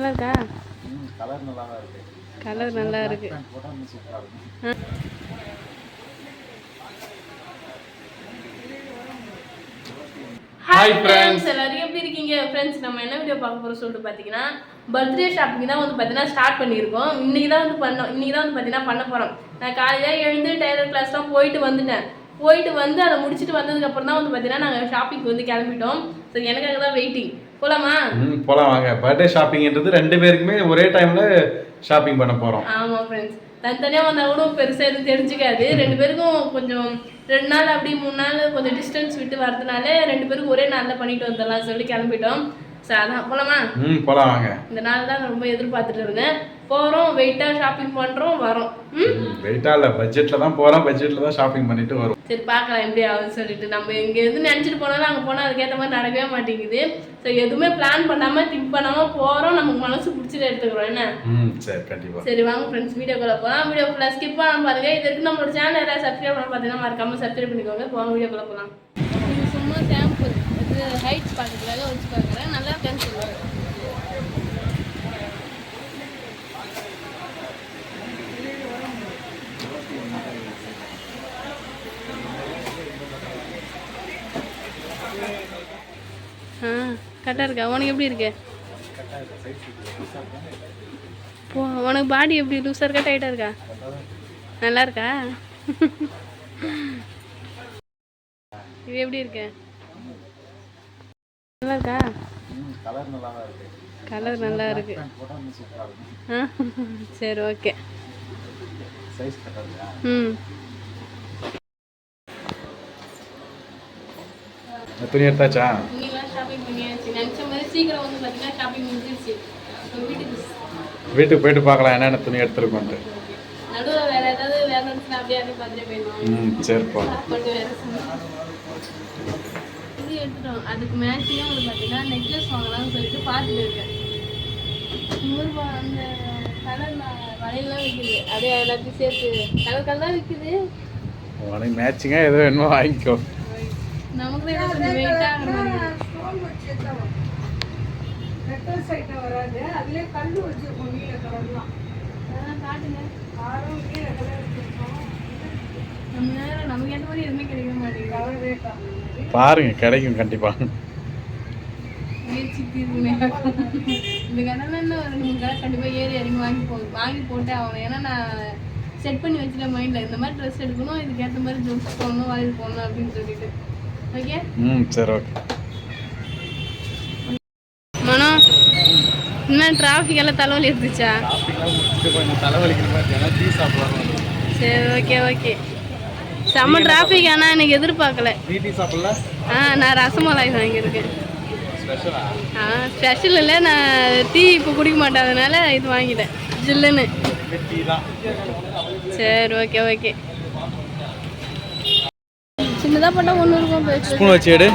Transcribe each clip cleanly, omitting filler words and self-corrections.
நல்லா இருக்கா? கலர் நல்லா தான் இருக்கு. கலர் நல்லா இருக்கு. போட்டா இன்னும் சூப்பரா இருக்கும். ஹாய் ஃப்ரெண்ட்ஸ், எல்லாரும் எப்படி இருக்கீங்க? ஃப்ரெண்ட்ஸ், நம்ம என்ன வீடியோ பார்க்க போறோம் சொல்லிட்டு பார்த்தீங்கன்னா பர்த்டே ஷாப்பிங் தான் வந்து பார்த்தீங்கன்னா ஸ்டார்ட் பண்ணியிருக்கோம். இன்னைக்கு தான் வந்து பார்த்தீங்கன்னா பண்ண போகிறோம். நான் காலையில் எழுந்து டைலர் கிளாஸ்லாம் போயிட்டு வந்துட்டேன். போயிட்டு வந்து அதை முடிச்சுட்டு வந்ததுக்கப்புறம் தான் வந்து பார்த்தீங்கன்னா நாங்கள் ஷாப்பிங் வந்து கிளம்பிட்டோம். ஸோ எனக்காக தான் வெயிட்டிங். போலாமா? போலாம் வாங்க. பர்த்டே ஷாப்பிங்ன்றது ரெண்டு பேருக்குமே ஒரே டைம்ல ஷாப்பிங் பண்ண போறோம். ஆமா ஃப்ரெண்ட்ஸ், தனித்தனியா வந்தா கூட பெருசா எதுவும் தெரிஞ்சுக்காது. ரெண்டு பேருக்கும் கொஞ்சம் 2 நாள் அப்படி 3 நாள் கொஞ்சம் டிஸ்டன்ஸ் விட்டு வரதுனால ரெண்டு பேரும் ஒரே நாள்ல பண்ணிட்டு வந்துடலாம் சொல்லி கிளம்பிட்டோம். அதான் போலாமா? போலாம் வாங்க. இந்த நாள் தான் ரொம்ப எதிர்பார்த்துட்டு இருந்தேன். போறோம், வெயிட்டா ஷாப்பிங் பண்றோம், வரோம். வெயிட்டா இல்ல, பட்ஜெட்ல தான் போறோம், பட்ஜெட்ல தான் ஷாப்பிங் பண்ணிட்டு வரோம். சரி, பார்க்கலாம் எப்படி ஆகுதுன்னு சொல்லிட்டு. நம்ம எங்க எது நினைச்சிட்டு போனாலும் அங்க போனா அதுக்கேற்ற மாதிரி நடக்கவே மாட்டேங்குது. ஸோ எதுவுமே பிளான் பண்ணாம திங்க் பண்ணாம போறோம், நமக்கு மனசு பிடிச்சதை எடுத்துக்கிறோம். என்ன? சரி, கண்டிப்பா. சரி வாங்க ஃப்ரெண்ட்ஸ், வீடியோக்குள்ள போகலாம். வீடியோ ஃபுல்லாக ஸ்கிப் பண்ணாம பாருங்க. இது வரைக்கும் நம்மளோட சேனல் யாராவது சப்ஸ்கிரைப் பண்ண பார்த்தீங்கன்னா மறக்காம சப்ஸ்கிரைப் பண்ணிக்கோங்க. போங்க வீடியோக்குள்ள போகலாம். இது சும்மா சாம்பிள், இது ஹைட்ஸ் பார்க்கறதுக்காக வச்சு பார்க்குறேன். நல்லா இருக்குன்னு சொல்லுவாங்க. கரெக்டாக இருக்கா? உனக்கு எப்படி இருக்கு? போ, உனக்கு பாடி எப்படி லூஸாக இருக்கா டைட்டாக இருக்கா? நல்லா இருக்கா? இது எப்படி இருக்கு? நல்லா இருக்கா? கலர் நல்லா தான் இருக்கு. கலர் நல்லா இருக்கு. போட்டா இன்னும் சூப்பரா இருக்கும். சரி, ஓகே. சைஸ் கரெக்டா இருக்கா? துணி எடுத்தாச்சா? இன்னைக்கு ஷாப்பிங் பண்ணியாச்சு. நினச்ச மாதிரி சீக்கிரம் வந்து பார்த்தீங்கன்னா ஷாப்பிங் முடிஞ்சிருச்சு. வீட்டுக்கு போயிட்டு பார்க்கலாம் என்னென்ன துணி எடுத்துருக்கோன்ட்டு. நடுவில் வேற ஏதாவது வேலை இருந்துச்சுன்னா அப்படியே பார்த்துட்டு போயிடுவோம். சரிப்பா. இது எடுத்துட்டோம். அதுக்கு மேட்சிங்காக வந்து பார்த்தீங்கன்னா நெக்லஸ் வாங்கலாம்னு சொல்லிட்டு பார்த்துட்டு இருக்கேன். 100 அந்த கலர் வளையெல்லாம் விற்குது. அப்படியே எல்லாத்தையும் சேர்த்து கலர் கலராக விற்குது. உனக்கு மேட்சிங்காக எதோ வேணுமோ வாங்கிக்கோ. நமக்கு கொஞ்சம் வெயிட்டாக வராது. அதுலயே கல்லு வச்சிருக்கோம். நீல கலர்லாம் காட்டுங்க. நமக்கு ஏற்ற மாதிரி எதுவுமே கிடைக்க மாட்டேங்குது. பாருங்க, கிடைக்கும் கண்டிப்பா. இந்த கடையில் இன்னும் 2 கடை கண்டிப்பாக ஏறி இறங்கி வாங்கி போட்டு ஆகணும். ஏன்னா நான் செட் பண்ணி வச்சுட்டேன் மைண்டில். இந்த மாதிரி ட்ரெஸ் எடுக்கணும், இதுக்கு ஏற்ற மாதிரி ஜூஸ் போடணும், வாயில் போடணும் அப்படின்னு சொல்லிட்டு. ஓகே. சரி, ஓகே. மனோ, இன்னும் டிராஃபிக் எல்லாம் தலைவலி இருந்துச்சா? சரி, ஓகே ஓகே. செம்ம டிராஃபிக். ஆனால் எனக்கு எதிர்பார்க்கல. நான் ரசமலாய் வாங்கியிருக்கேன். ஸ்பெஷல் இல்லை, நான் டீ இப்போ குடிக்க மாட்டேன், அதனால இது வாங்கிட்டேன் ஜில்லுன்னு. சரி, ஓகே ஓகே. சின்னதாக போட்டால் ஒன்று இருக்கும். ஸ்பூன் வச்சு எடு.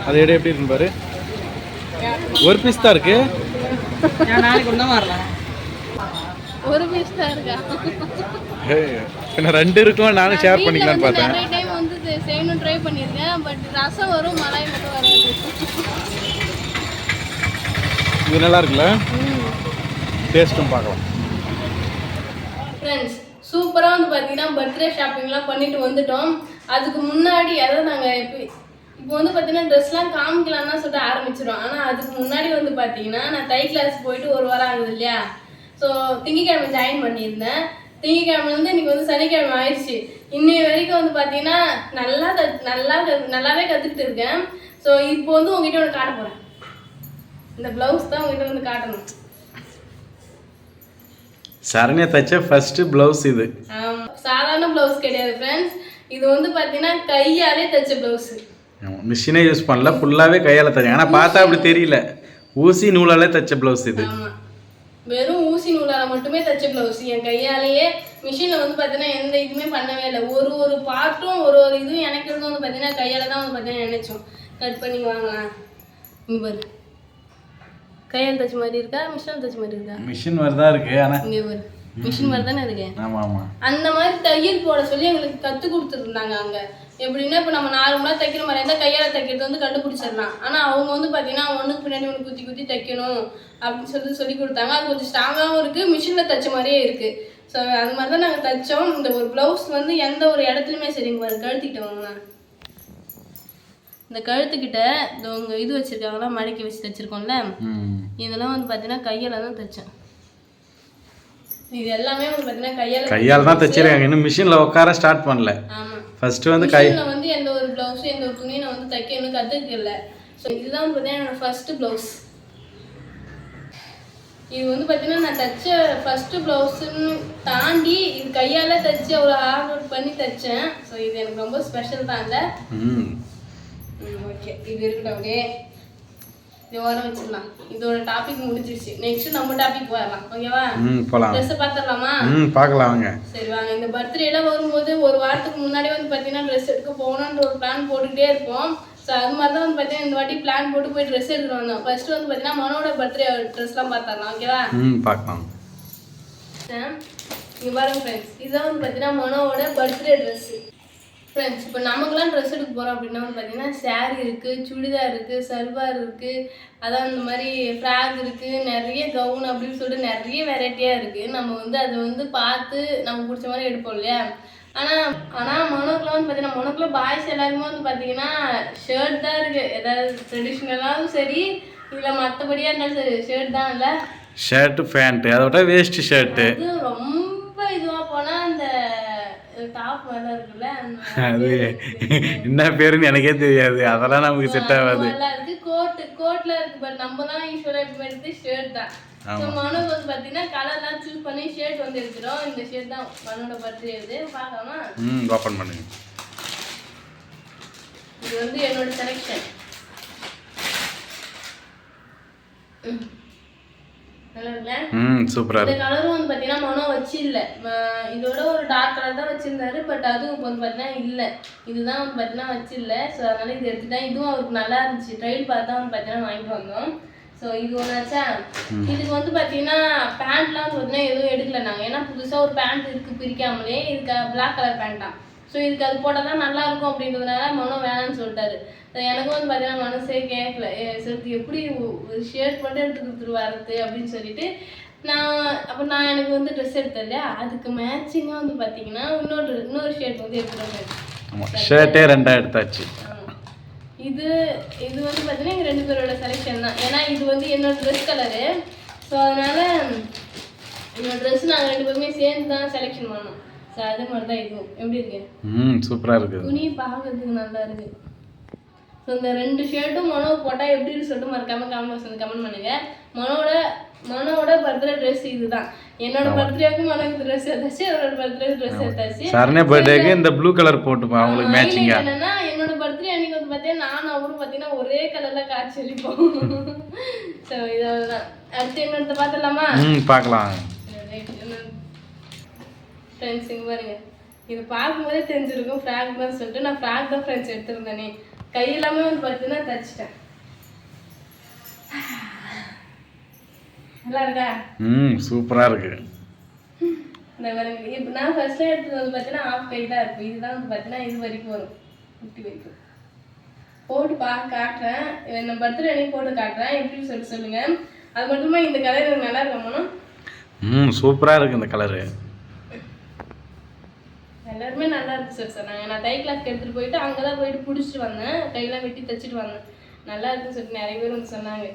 அது எடு, எப்படி இருக்கு பாரு. ஒரு பீஸ் தான் இருக்கு. ஒரு பீஸ் தான் இருக்கா? என்ன 2 இருக்கும். நானும் ஷேர் பண்ணிக்கலாம்னு பார்த்தேன். நிறைய டைம் வந்து செய்யணும் ட்ரை பண்ணியிருக்கேன். பட் ரசம் வரும், மலாய் மட்டும் வராது. இது நல்லா இருக்குல்ல? டேஸ்ட்டும் பார்க்கலாம். ஃப்ரெண்ட்ஸ், சூப்பராக வந்து பார்த்தீங்கன்னா பர்த்டே ஷாப்பிங்லாம் பண்ணிட்டு வந்துட்டோம். அதுக்கு முன்னாடி அதாவது நாங்கள் இப்போ வந்து பார்த்தீங்கன்னா ட்ரெஸ்லாம் காமிக்கலாம் தான் சொல்லிட்டு ஆரம்பிச்சிடும். ஆனால் அதுக்கு முன்னாடி வந்து பார்த்தீங்கன்னா நான் தை கிளாஸ் போயிட்டு 1 வாரம் ஆகுது இல்லையா? ஸோ திங்கக்கிழமை ஜாயின் பண்ணியிருந்தேன். திங்கக்கிழமைலேருந்து இன்றைக்கி வந்து சனிக்கிழமை ஆயிடுச்சு. இன்னைய வரைக்கும் வந்து பார்த்தீங்கன்னா நல்லாவே கற்றுக்கிட்டு இருக்கேன். ஸோ இப்போ வந்து உங்ககிட்ட ஒன்று காட்ட போகிறேன். இந்த ப்ளவுஸ் தான் உங்ககிட்ட வந்து காட்டணும். சரண்யா தச்ச ஃபர்ஸ்ட் ப்ளவுஸ் இது. சாதாரண ப்ளவுஸ் கிடையாது ஃப்ரெண்ட்ஸ். இது வந்து பார்த்தீங்கன்னா கையாலே தைச்ச ப்ளவுஸ். மிஷினே யூஸ் பண்ணல, ஃபுல்லாகவே கையால் தைச்சேன். ஆனால் பார்த்தா அப்படி தெரியல, ஊசி நூலாலே தைச்ச ப்ளவுஸ் இது. வெறும் ஊசி நூலால் மட்டுமே தைச்ச ப்ளவுஸ். என் கையாலேயே மிஷினில் வந்து பார்த்தீங்கன்னா எந்த இதுவுமே பண்ணவே இல்லை. ஒரு பார்ட்டும் ஒரு இதுவும் எனக்கு இருந்து வந்து பார்த்தீங்கன்னா கையால் தான் வந்து பார்த்தீங்கன்னா நினைச்சோம். கட் பண்ணி வாங்கலாம். இங்கே பாரு, கையால் தைச்ச மாதிரி இருக்கா, மிஷினில் தைச்ச மாதிரி இருக்கா? மிஷின் மாதிரி தான் இருக்கு. ஆனால் இங்கே பாரு, மிஷின் மாதிரி தானே இருக்கு. ஆமாம் ஆமாம். அந்த மாதிரி தையல் போட சொல்லி எங்களுக்கு கற்றுக் கொடுத்துருந்தாங்க அங்கே. எப்படின்னா இப்போ நம்ம நார்மலாக தைக்கிற மாதிரி இருந்தால் கையால் தைக்கிறது வந்து கண்டுபிடிச்சிடலாம். ஆனால் அவங்க வந்து பார்த்தீங்கன்னா ஒன்றுக்கு பின்னாடி ஒன்று குத்தி குத்தி தைக்கணும் அப்படின்னு சொல்லி கொடுத்தாங்க. அது கொஞ்சம் ஸ்ட்ராங்காகவும் இருக்குது, மிஷினில் தைச்ச மாதிரியே இருக்குது. ஸோ அது மாதிரி தான் நாங்கள் தைச்சோம். இந்த ஒரு ப்ளவுஸ் வந்து எந்த ஒரு இடத்துலையுமே சரிங்க பாரு, கழுத்திக்கிட்ட வாங்கண்ணா, இந்த கழுத்துக்கிட்ட இந்த உங்கள் இது வச்சுருக்காங்களா, மடக்கி வச்சு தைச்சிருக்கோம்ல, இதெல்லாம் வந்து பார்த்தீங்கன்னா கையால் தான் தைச்சேன். இது எல்லாமே வந்து பார்த்தீங்கன்னா கையால் தான் தைச்சிருக்காங்க. இன்னும் மிஷினில் உட்கார ஸ்டார்ட் பண்ணல. ஆமாம், ஃபர்ஸ்ட் வந்து கையில் வந்து எந்த ஒரு ப்ளவுஸும் எந்த ஒரு துணியை வந்து தைக்க இன்னும் கற்றுக்கல. ஸோ இதுதான் வந்து பார்த்தீங்கன்னா என்னோடய ஃபஸ்ட்டு ப்ளவுஸ். இது வந்து பார்த்தீங்கன்னா நான் தைச்ச ஃபஸ்ட்டு ப்ளவுஸுன்னு தாண்டி இது கையால் தைச்சி அவ்வளோ ஹார்ட் ஒர்க் பண்ணி தைச்சேன். ஸோ இது எனக்கு ரொம்ப ஸ்பெஷல் தான். இல்லை ஓகே, இது இருக்கட்டும். அப்படியே இது ஓரம் வச்சிடலாம். இதோட டாபிக் முடிஞ்சிருச்சு. நெக்ஸ்ட் நம்ம டாபிக் வரலாம். ஓகேவா? போலாம். ட்ரெஸ் பார்த்துடலாமா? பார்க்கலாம் வாங்க. சரி வாங்க. இந்த பர்த்டே எல்லாம் வரும்போது ஒரு வாரத்துக்கு முன்னாடி வந்து பார்த்தீங்கன்னா ட்ரெஸ் எடுக்க போகணுன்ற ஒரு பிளான் போட்டுக்கிட்டே இருப்போம். ஸோ அது மாதிரி தான் வந்து பார்த்தீங்கன்னா இந்த வாட்டி பிளான் போட்டு போய் ட்ரெஸ் எடுத்துட்டு வந்தோம். ஃபர்ஸ்ட் வந்து பார்த்தீங்கன்னா மனோட பர்த்டே ட்ரெஸ்லாம் பார்த்துடலாம். ஓகேவா? பார்க்கலாம். இங்கே பாருங்க ஃப்ரெண்ட்ஸ், இதுதான் வந்து பார்த்தீங்கன்னா மனோட பர்த்டே ட்ரெஸ்ஸு. ஃப்ரெண்ட்ஸ், இப்போ நமக்குலாம் ட்ரெஸ் எடுக்க போகிறோம் அப்படின்னா வந்து பார்த்தீங்கன்னா சாரீ இருக்குது, சுடிதார் இருக்குது, சல்வார் இருக்குது, அதான் இந்த மாதிரி ஃப்ராக் இருக்குது, நிறைய கவுன் அப்படின்னு சொல்லிட்டு நிறைய வெரைட்டியாக இருக்குது. நம்ம வந்து அதை வந்து பார்த்து நமக்கு பிடிச்ச மாதிரி எடுப்போம் இல்லையா? ஆனால் மனோக்கெலாம் வந்து பார்த்தீங்கன்னா மனோக்கில் பாய்ஸ் எல்லாருமே வந்து பார்த்தீங்கன்னா ஷர்ட் தான் இருக்குது. ஏதாவது ட்ரெடிஷ்னலாகவும் சரி இல்லை மற்றபடியாக இருந்தாலும் சரி ஷர்ட் தான். இல்லை ஷர்ட்டு பேண்ட்டு, அதை விட வேஸ்ட் ஷர்ட்டு. அது ரொம்ப இதுவாக போனால் அந்த டாப் மேலே இருக்குல்ல, அது என்ன பேருன்னு எனக்கே தெரியாது. அதெல்லாம் நமக்கு செட் ஆகாது. நல்லா இருக்கு. கோட்ல இருக்கு. பட் நம்ம தான் யூஸ்வலாக இப்போ எடுத்து ஷர்ட் தான். ஸோ மனு வந்து பார்த்தீங்கன்னா கலர்லாம் சூஸ் பண்ணி ஷர்ட் வந்து எடுத்துடும். இந்த ஷர்ட் தான் மனோட பர்த்டே. இது பார்க்கலாமா? ஓப்பன் பண்ணுங்க. இது வந்து என்னோட செலெக்ஷன். நல்லா இருக்குல்ல? சூப்பரா இந்த இருக்கு. கலரும் வந்து பார்த்தீங்கன்னா மனோ வச்சு இல்லை, இதோட ஒரு டார்க் கலர் தான் வச்சிருந்தாரு. பட் அதுவும் இப்போ வந்து பார்த்தீங்கன்னா இல்லை, இதுதான் வந்து பார்த்தீங்கன்னா வச்சு இல்லை. ஸோ அதனால இது எடுத்துட்டேன். இதுவும் அவருக்கு நல்லா இருந்துச்சு. ட்ரையல் பார்த்து தான் வந்து பார்த்தீங்கன்னா வாங்கிட்டு வந்தோம். ஸோ இது ஒன்றாச்சா. இதுக்கு வந்து பார்த்தீங்கன்னா பேண்ட்லாம் வந்து பார்த்தீங்கன்னா எதுவும் எடுக்கல நாங்கள். ஏன்னா புதுசாக ஒரு பேண்ட் இருக்குது பிரிக்காமலே. இதுக்கு பிளாக் கலர் பேண்ட்டாக. ஸோ இதுக்கு அது போட்டால் தான் நல்லாயிருக்கும் அப்படின்றதுனால மனோ வேணான்னு சொல்லிட்டாரு. எனக்கும் வந்து பார்த்தீங்கன்னா மனசே கேட்கல. சரி எப்படி ஒரு ஷர்ட் மட்டும் எடுத்து கொடுத்துருவாருது அப்படின்னு சொல்லிட்டு நான் எனக்கு வந்து ட்ரெஸ் எடுத்தேன் இல்லையா, அதுக்கு மேட்சிங்காக வந்து பார்த்தீங்கன்னா இன்னொரு ஷர்ட் வந்து எடுத்துருவேன். ஷர்ட்டே ரெண்டாக எடுத்தாச்சு. இது வந்து பார்த்தீங்கன்னா எங்கள் 2 பேரோட செலெக்ஷன் தான். ஏன்னா இது வந்து என்னோட ட்ரெஸ் கலரு. ஸோ அதனால என்னோட ட்ரெஸ் நாங்கள் 2 பேருமே சேர்ந்து தான் செலெக்ஷன் பண்ணோம். ஸோ அதே மாதிரி தான் இதுவும். எப்படி இருக்கு? சூப்பராக இருக்குது. துணி பார்க்கறதுக்கு நல்லா இருக்கு. ஸோ இந்த 2 ஷர்ட்டும் மனோ போட்டால் எப்படின்னு சொல்லிட்டு மறக்காம கமெண்ட் பண்ணுங்க. மனோட பர்த்டே ட்ரெஸ் இதுதான். என்னோட பர்த்டேக்கு மனோக்கு ட்ரெஸ் எடுத்தாச்சு, அவரோட பர்த்டே ட்ரெஸ் எடுத்தாச்சு. சரண்யா பர்த்டேக்கு இந்த ப்ளூ கலர் போட்டுப்போம் அவங்களுக்கு மேட்சிங்கா. என்னன்னா என்னோட பர்த்டே அன்னைக்கு வந்து பார்த்தீங்கன்னா நானும் அவரும் பார்த்தீங்கன்னா ஒரே கலர்ல காய்ச்சி அளிப்போம். ஸோ இதெல்லாம் அடுத்து என்னோட பார்த்துடலாமா? பார்க்கலாம். ஃப்ரெண்ட்ஸ் இங்கே பாருங்க, இது பார்க்கும்போதே தெரிஞ்சிருக்கும் ஃப்ராக் தான் சொல்லிட்டு நான் ஃப்ராக் தான் ஃப்ரெண்ட்ஸ் எடுத்துருந்தேனே. கையெல்லாமே வந்து பார்த்தீங்கன்னா தச்சிட்டேன். நல்லா இருக்கா? சூப்பராக இருக்கு. இந்த பாருங்க, இப்போ நான் ஃபர்ஸ்ட்ல எடுத்தது வந்து பார்த்தீங்கன்னா ஆஃப் கை தான் இருக்கும். இதுதான் வந்து பார்த்தீங்கன்னா இது வரைக்கும் வரும், 50 வரைக்கும். போட்டு காட்டுறேன். நம்ம பர்த்டே அன்னைக்கு போட்டு காட்டுறேன். எப்படின்னு சொல்லுங்க. அது மட்டுமா இந்த கலர் எனக்கு நல்லா இருக்கணும். சூப்பராக இருக்கு இந்த கலரு. எல்லாருமே நல்லா இருக்கு சார் சொன்னாங்க. நான் தை கிளாஸ்க்கு எடுத்துகிட்டு போயிட்டு அங்கே தான் போயிட்டு பிடிச்சிட்டு வந்தேன். கையெல்லாம் வெட்டி தைச்சிட்டு வந்தேன். நல்லா இருக்குன்னு சொல்லிட்டு நிறைய பேர் வந்து சொன்னாங்க.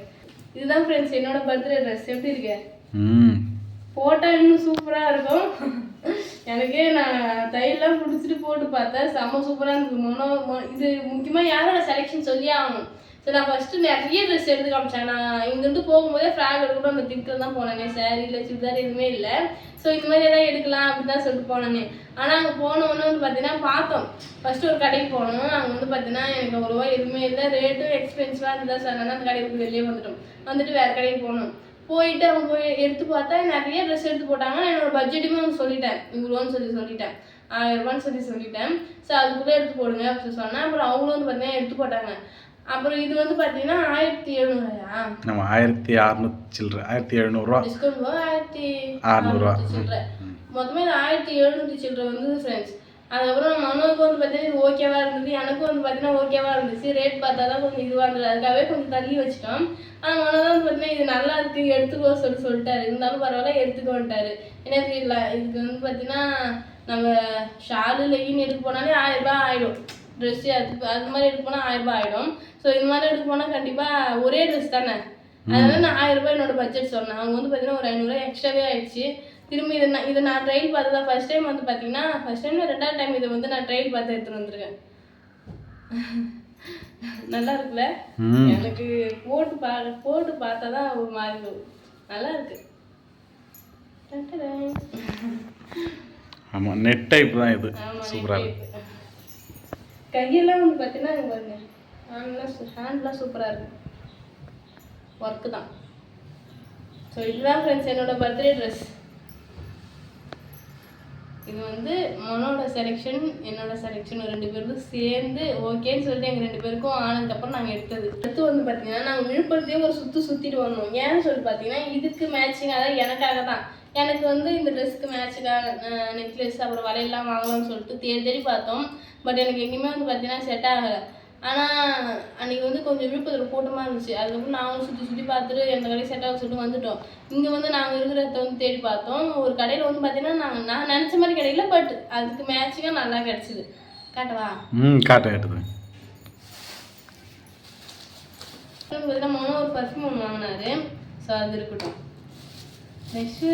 இதுதான் ஃப்ரெண்ட்ஸ் என்னோட பர்த்டே ட்ரெஸ். எப்படி இருக்கு? போட்டால் இன்னும் சூப்பராக இருக்கும். எனக்கே நான் தையெல்லாம் பிடிச்சிட்டு போட்டு பார்த்தேன். செம்ம சூப்பராக இருந்துச்சு. இது முக்கியமாக யாரோட செலெக்ஷன் சொல்லியே ஆகணும். ஸோ நான் ஃபஸ்ட்டு நிறைய ட்ரெஸ் எடுத்து காமிச்சேன். நான் இங்கேருந்து போகும்போதே ஃப்ராக் எடுக்கணும் அந்த திங்கில் தான் போனேனே. சாரீ இல்லை சுடிதார் எதுவுமே இல்லை. ஸோ இந்த மாதிரி எதாவது எடுக்கலாம் அப்படின்னு தான் சொல்லிட்டு போனேனே. ஆனால் அங்கே போனோன்னு வந்து பார்த்தீங்கன்னா பார்த்தோம். ஃபஸ்ட்டு ஒரு கடைக்கு போனோம். அங்கே வந்து பார்த்தீங்கன்னா எனக்கு அவ்வளோவா எதுவுமே இல்லை. ரேட்டும் எக்ஸ்பென்சிவாக இருந்தால் சார் அந்த கடைக்கு வெளியே வந்துட்டு வேறு கடைக்கு போனோம். போயிட்டு அவங்க போய் எடுத்து பார்த்தா நிறைய ட்ரெஸ் எடுத்து போட்டாங்க. நான் என்னோட பட்ஜெட்டுமே வந்து சொல்லிட்டேன். இவ்வளோன்னு சொல்லிட்டேன். 1000 ரூபான்னு சொல்லிட்டேன். ஸோ அதுக்குள்ளே எடுத்து போடுங்க அப்படின்னு சொன்னேன். அப்புறம் அவங்களும் வந்து பார்த்தீங்கன்னா எடுத்து போட்டாங்க. அப்புறம் இது வந்து பார்த்தீங்கன்னா 1700. நம்ம 1600 சில்லற, 1700 டிஸ்கவுண்ட் 1600 சில்லற. மொத்தமே 1700 சில்லற வந்து ஃப்ரெண்ட்ஸ். அதுக்கப்புறம் மனோவுக்கு வந்து பார்த்தீங்கன்னா இது ஓகேவா இருந்தது, எனக்கும் வந்து பார்த்தீங்கன்னா ஓகேவா இருந்துச்சு. ரேட் பார்த்தா தான் கொஞ்சம் இதுவாக இருந்தது, அதுக்காகவே கொஞ்சம் தள்ளி வச்சுட்டோம். ஆனால் மனோ தான் வந்து பார்த்தீங்கன்னா இது நல்லா இருக்கு எடுத்துக்கோ சொல்லிட்டாரு. இருந்தாலும் பரவாயில்ல எடுத்துக்கோ வந்துட்டாரு. ஏன்னா இதுக்கு வந்து பார்த்தீங்கன்னா நம்ம ஷாலு லெகின் எடுக்க போனாலே 1000 ரூபாய் ஆயிடும். ட்ரெஸ்ஸு அது மாதிரி எடுக்க போனால் 1000 ரூபாய் ஆயிடும். ஸோ இது மாதிரி எடுக்க போனால் கண்டிப்பாக ஒரே ட்ரெஸ் தானே, அதனால நான் 1000 ரூபாய் என்னோட பட்ஜெட் சொன்னேன். அவங்க வந்து பார்த்தீங்கன்னா ஒரு 500 ரூபாய் எக்ஸ்ட்ராவே ஆயிடுச்சு. திரும்பி இதை நான் ட்ரையல் பார்த்து தான் ஃபர்ஸ்ட் டைம் வந்து பார்த்தீங்கன்னா ஃபர்ஸ்ட் டைம் 2வது டைம் இதை வந்து நான் ட்ரையல் பார்த்து எடுத்துகிட்டு வந்திருக்கேன். நல்லா இருக்குல்ல? எனக்கு போட்டு பார்த்தா தான் ஒரு மாதிரி இருக்கும். நல்லா இருக்கு. ஆமாம், நெட் டைப் தான் இது. சூப்பராக இருக்கு. கையெல்லாம் வந்து பார்த்தீங்கன்னா இங்கே பாருங்க, ஹேண்ட்லாம் சூப்பராக இருக்கு. ஒர்க்கு தான். ஸோ இதுதான் ஃப்ரெண்ட்ஸ் என்னோட பர்த்டே ட்ரெஸ். இது வந்து மனோட செலெக்ஷன் என்னோட செலெக்ஷன் 2 பேருக்கும் சேர்ந்து ஓகேன்னு சொல்லிட்டு எங்கள் 2 பேருக்கும் ஆனதுக்கப்புறம் நாங்கள் எடுத்தது. அடுத்து வந்து பார்த்தீங்கன்னா நாங்கள் விழுப்புரத்தையே ஒரு சுற்றிட்டு வந்தோம். ஏன்னு சொல்லி பார்த்தீங்கன்னா இதுக்கு மேட்சிங், அதாவது எனக்காக தான். எனக்கு வந்து இந்த ட்ரெஸ்க்கு மேட்சுக்காக நெக்லஸ் அப்புறம் வலையெல்லாம் வாங்கலாம்னு சொல்லிட்டு தேடி பார்த்தோம். பட் எனக்கு எங்கேயுமே வந்து பார்த்தீங்கன்னா செட் ஆகலை. ஆனால் அன்றைக்கி வந்து கொஞ்சம் விழுப்புரத்தில் கூட்டமாக இருந்துச்சு. அதுக்கப்புறம் நாங்களும் சுற்றி பார்த்துட்டு எந்த கடையும் செட் ஆக சொல்லிட்டு வந்துட்டோம். இங்கே வந்து நாங்கள் இருக்கிற இடத்த வந்து தேடி பார்த்தோம். ஒரு கடையில் வந்து பார்த்தீங்கன்னா நான் நினச்ச மாதிரி கிடைக்கல, பட் அதுக்கு மேட்சிங்காக நல்லா கிடச்சிது. காட்டவா? காட்டுது. பார்த்தீங்கன்னா மொதல் ஒரு பர்ஃப்யூம் ஒன்று வாங்கினாரு. ஸோ அது இருக்கட்டும். நெக்ஸ்ட்டு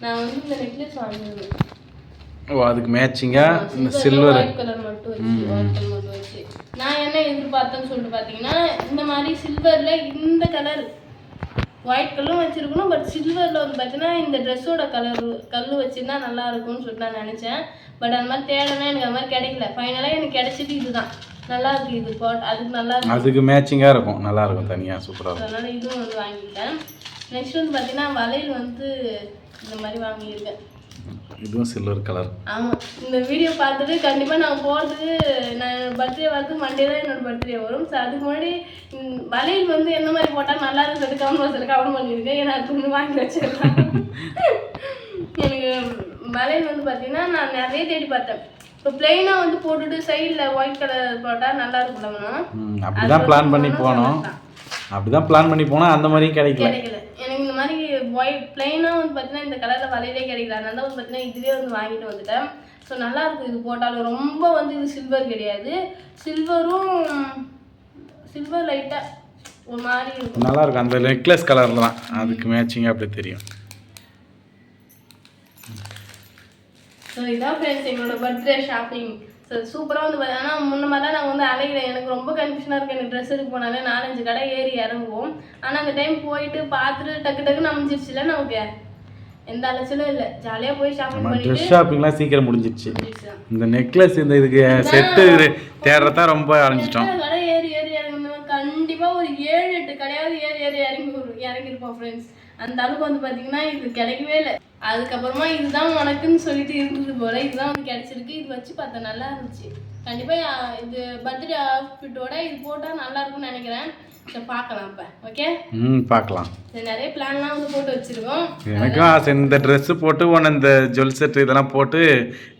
நான் வந்து இந்த நெக்லஸ் வாங்கினேன். ஓ, அதுக்கு மேட்சிங்காக இந்த சில்வர் ஒயிட் கலர் மட்டும் வச்சு நான் என்ன எதிர்பார்த்தேன்னு சொல்லிட்டு பார்த்தீங்கன்னா இந்த மாதிரி சில்வரில் இந்த கலர் ஒயிட் கலரும் வச்சுருக்கணும். பட் சில்வரில் வந்து பார்த்தீங்கன்னா இந்த ட்ரெஸ்ஸோட கல் வச்சுருந்தா நல்லா இருக்கும்னு சொல்லிட்டு நான் நினச்சேன். பட் அந்த மாதிரி தேடனா எனக்கு அது மாதிரி கிடைக்கல. ஃபைனலாக எனக்கு கிடைச்சது இதுதான். நல்லா இருக்குது. இது அதுக்கு நல்லா இருக்கும், அதுக்கு மேட்சிங்காக இருக்கும், நல்லா இருக்கும், தனியாக சூப்பராக இருக்கும். அதனால் இதுவும் வந்து வாங்கிட்டேன். நெக்ஸ்ட் வந்து பார்த்தீங்கன்னா வளையல் வந்து இந்த மாதிரி வாங்கியிருக்கேன். இதுவும் சில்வர் கலர். ஆமாம், இந்த வீடியோ பார்த்துட்டு கண்டிப்பாக நான் போகிறதுக்கு நான் பர்த்டே வரது மண்டே தான் என்னோடய பர்த்டே வரும். ஸோ அதுக்கு முன்னாடி வளையல் வந்து எந்த மாதிரி போட்டால் நல்லா இருக்கும் சொல்லிட்டு கவனம் பண்ணியிருக்கேன். ஏன்னா அது ஒன்று வாங்கி வச்சிருக்கேன். எனக்கு வளையல் வந்து பார்த்தீங்கன்னா நான் நிறைய தேடி பார்த்தேன். இப்போ பிளெயினாக வந்து போட்டுட்டு சைடில் ஒயிட் கலர் போட்டால் நல்லா இருக்கும்ல. அப்படிதான் பிளான் பண்ணி போனோம். அப்படிதான் பிளான் பண்ணி போனால் அந்த மாதிரியும் கிடைக்கல. எனக்கு இந்த மாதிரி ஒயிட் பிளெயினாக வந்து பார்த்தீங்கன்னா இந்த கலரில் வலையிலே கிடைக்கல. அதனால வந்து பார்த்தீங்கன்னா இதுவே வந்து வாங்கிட்டு வந்துட்டேன். ஸோ நல்லா இருக்குது. இது போட்டாலும் ரொம்ப வந்து இது சில்வர் கிடையாது, சில்வர் லைட்டாக ஒரு மாதிரி இருக்கும். நல்லா இருக்கும். அந்த நெக்லஸ் கலரில் தான் அதுக்கு மேட்சிங்காக அப்படி தெரியும். ஸோ இதான் ஃப்ரெண்ட்ஸ் என்னோட பர்த்டே ஷாப்பிங். ஸோ சூப்பராக வந்து ஆனால் முன்ன மாதிரிலாம் நாங்கள் வந்து அலைகிறேன். எனக்கு ரொம்ப கன்ஃபியூஷனாக இருக்குது. எனக்கு ட்ரெஸ் எடுக்க போனாலே 4-5 கடை ஏறி இறங்குவோம். ஆனால் அந்த டைம் போயிட்டு பார்த்துட்டு டக்குன்னு அமைஞ்சிருச்சுல, நமக்கு எந்த அலைச்சலும் இல்லை. ஜாலியாக போய் ஷாப்பிங் பண்ணிட்டு ட்ரெஸ் ஷாப்பிங்லாம் சீக்கிரம் முடிஞ்சிருச்சு. இந்த நெக்லஸ் இந்த இதுக்கு செட்டு தேடுறதா ரொம்ப அலைஞ்சிட்டோம். கடை ஏறி இறங்குனோம். கண்டிப்பாக ஒரு 7-8 கடையாவது ஏறி இறங்கியிருப்போம் ஃப்ரெண்ட்ஸ். அந்த அளவுக்கு வந்து பார்த்தீங்கன்னா இது கிடைக்கவே இல்லை. அதுக்கப்புறமா இதுதான் உனக்குன்னு சொல்லிட்டு இருந்தது போல இதுதான் வந்து கிடைச்சிருக்கு. இது வச்சு பார்த்தா நல்லா இருந்துச்சு. கண்டிப்பாக இது பர்த்டே அவுட்ஃபிட்டோட இது போட்டால் நல்லா இருக்கும்னு நினைக்கிறேன். சரி பார்க்கலாம் இப்போ. ஓகே, பார்க்கலாம். நிறைய பிளான்லாம் வந்து போட்டு வச்சுருக்கோம். எனக்கும் ஆசை இந்த ட்ரெஸ்ஸு போட்டு உன்னை இந்த ஜுவல் செட்டு இதெல்லாம் போட்டு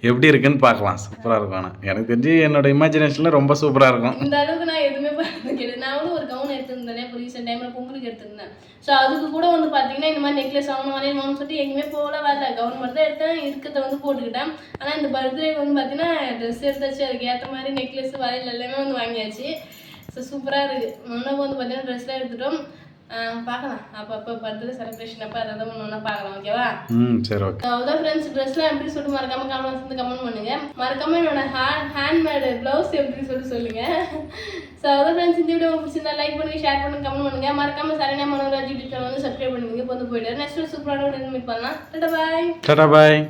எப்படி இருக்குன்னு பார்க்கலாம். சூப்பராக இருக்கும். ஆனால் எனக்கு தெரிஞ்சு என்னோட இமேஜினேஷனில் ரொம்ப சூப்பராக இருக்கும். இந்த அளவுக்கு நான் எதுவுமே பார்த்தது. நான் வந்து ஒரு கவுன் எடுத்துருந்தேன் இப்போ ரீசெண்ட் டைமில் பொங்கலுக்கு எடுத்துருந்தேன். ஸோ அதுக்கு கூட வந்து பார்த்தீங்கன்னா இந்த மாதிரி நெக்லஸ் வாங்கணும் வளையல் சொல்லிட்டு எங்கேயுமே போகல வரல. கவுன் மட்டும் தான் எடுத்தேன், இருக்கிறத வந்து போட்டுக்கிட்டேன். ஆனால் இந்த பர்த்டே வந்து பார்த்தீங்கன்னா ட்ரெஸ் எடுத்தாச்சு, அதுக்கு ஏற்ற மாதிரி நெக்லஸ் வளையல் எல்லாமே வந்து வாங்கியாச்சு. ஸோ சூப்பராக இருக்குது. முன்னாடி வந்து பார்த்தீங்கன்னா ட்ரெஸ்லாம் எடுத்துட்டோம். பார்க்கலாம் அப்போ பர்த்டே செலிப்ரேஷன் அப்போ அதை தான் ஒன்று பார்க்கலாம். ஓகேவா? சரி, ஓகே. அதான் ஃப்ரெண்ட்ஸ் ட்ரெஸ்லாம் எப்படி சொல்லிட்டு மறக்காமல் கமெண்ட் பண்ணுங்க. மறக்காமல் என்னோட ஹேண்ட்மேடு ப்ளவுஸ் எப்படி சொல்லுங்கள். ஸோ அதான் ஃப்ரெண்ட்ஸ் இந்த வீடியோ பிடிச்சிருந்தா லைக் பண்ணுங்கள், ஷேர் பண்ணுங்கள், கமெண்ட் பண்ணுங்கள். மறக்காமல் சரண்யா மனோராஜ் யூடியூப் சேனல் வந்து சப்ஸ்கிரைப் பண்ணுவீங்க. இப்போ வந்து போயிட்டு நெக்ஸ்ட் சூப்பரான மீட் பண்ணலாம். டாடா பாய்.